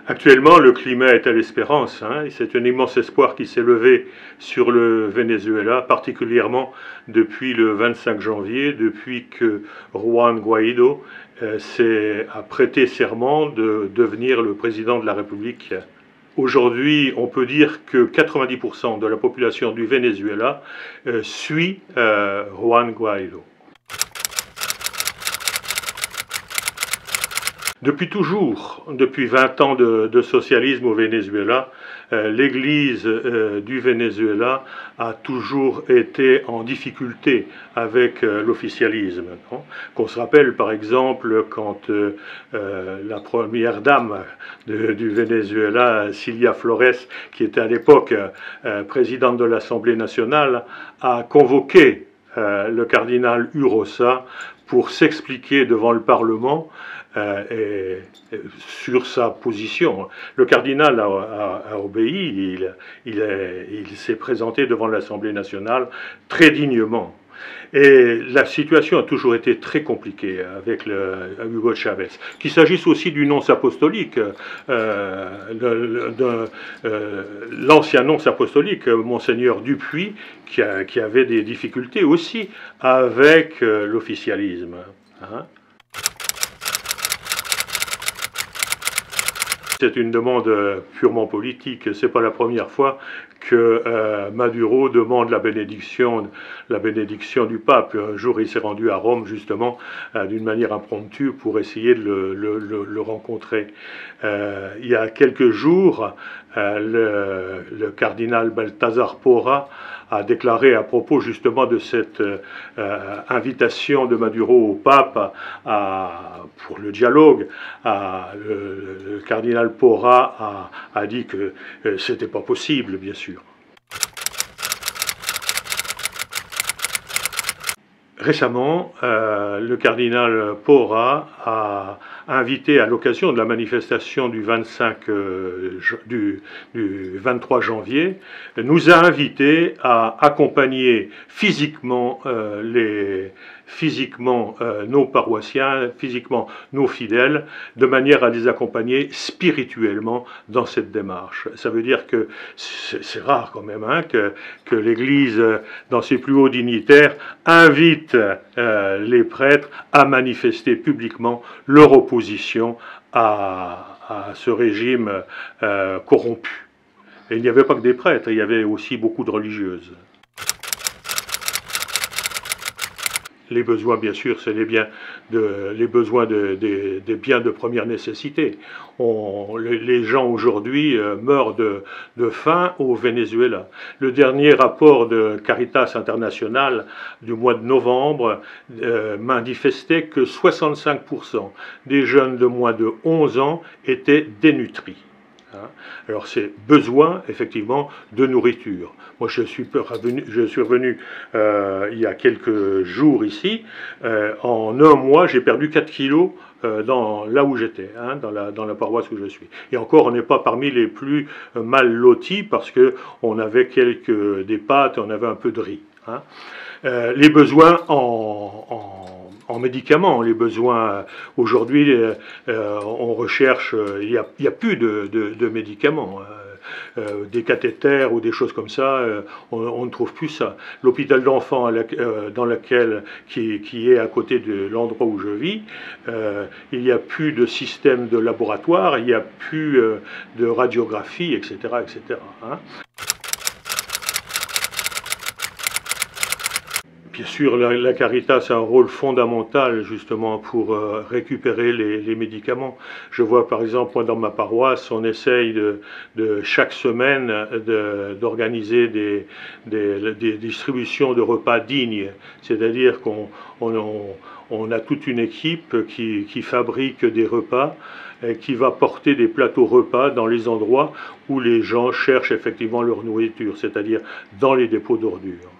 Actuellement, le climat est à l'espérance. C'est un immense espoir qui s'est levé sur le Venezuela, particulièrement depuis le 25 janvier, depuis que Juan Guaido a prêté serment de devenir le président de la République. Aujourd'hui, on peut dire que 90% de la population du Venezuela suit Juan Guaido. Depuis toujours, depuis 20 ans de socialisme au Venezuela, l'Église du Venezuela a toujours été en difficulté avec l'officialisme. Qu'on se rappelle par exemple quand la première dame du Venezuela, Cilia Flores, qui était à l'époque présidente de l'Assemblée nationale, a convoqué le cardinal Urosa pour s'expliquer devant le Parlement sur sa position. Le cardinal a obéi, il s'est présenté devant l'Assemblée nationale très dignement. Et la situation a toujours été très compliquée avec Hugo Chavez. Qu'il s'agisse aussi du nonce apostolique, l'ancien nonce apostolique, Monseigneur Dupuis, qui avait des difficultés aussi avec l'officialisme. C'est une demande purement politique. Ce n'est pas la première fois que Maduro demande la bénédiction du pape. Un jour, il s'est rendu à Rome, justement, d'une manière impromptue, pour essayer de le rencontrer. Il y a quelques jours, le cardinal Balthazar Porra a déclaré à propos justement de cette invitation de Maduro au pape pour le dialogue, le cardinal Porra a dit que c'était pas possible, bien sûr. Récemment, le cardinal Porra a invité, à l'occasion de la manifestation du 23 janvier, nous a invités à accompagner physiquement nos paroissiens, physiquement nos fidèles, de manière à les accompagner spirituellement dans cette démarche. Ça veut dire que c'est rare quand même que l'Église, dans ses plus hauts dignitaires, invite les prêtres à manifester publiquement leur opposition à ce régime corrompu. Et il n'y avait pas que des prêtres, il y avait aussi beaucoup de religieuses. Les besoins, bien sûr, c'est les besoins des biens de première nécessité. Les gens aujourd'hui meurent de faim au Venezuela. Le dernier rapport de Caritas International du mois de novembre manifestait que 65% des jeunes de moins de 11 ans étaient dénutris. Alors c'est besoin effectivement de nourriture. Moi je suis revenu il y a quelques jours ici. En un mois j'ai perdu 4 kilos là où j'étais, dans la paroisse où je suis. Et encore on n'est pas parmi les plus mal lotis parce qu'on avait des pâtes, on avait un peu de riz. Les besoins en médicaments, les besoins aujourd'hui, on recherche, il n'y a plus de médicaments, des cathéters ou des choses comme ça, on ne trouve plus ça. L'hôpital d'enfants qui est à côté de l'endroit où je vis, il n'y a plus de système de laboratoire, il n'y a plus de radiographie, etc. etc. Bien sûr, la Caritas a un rôle fondamental justement pour récupérer les médicaments. Je vois par exemple, moi dans ma paroisse, on essaye de chaque semaine d'organiser des distributions de repas dignes. C'est-à-dire qu'on a toute une équipe qui fabrique des repas, qui va porter des plateaux repas dans les endroits où les gens cherchent effectivement leur nourriture, c'est-à-dire dans les dépôts d'ordures.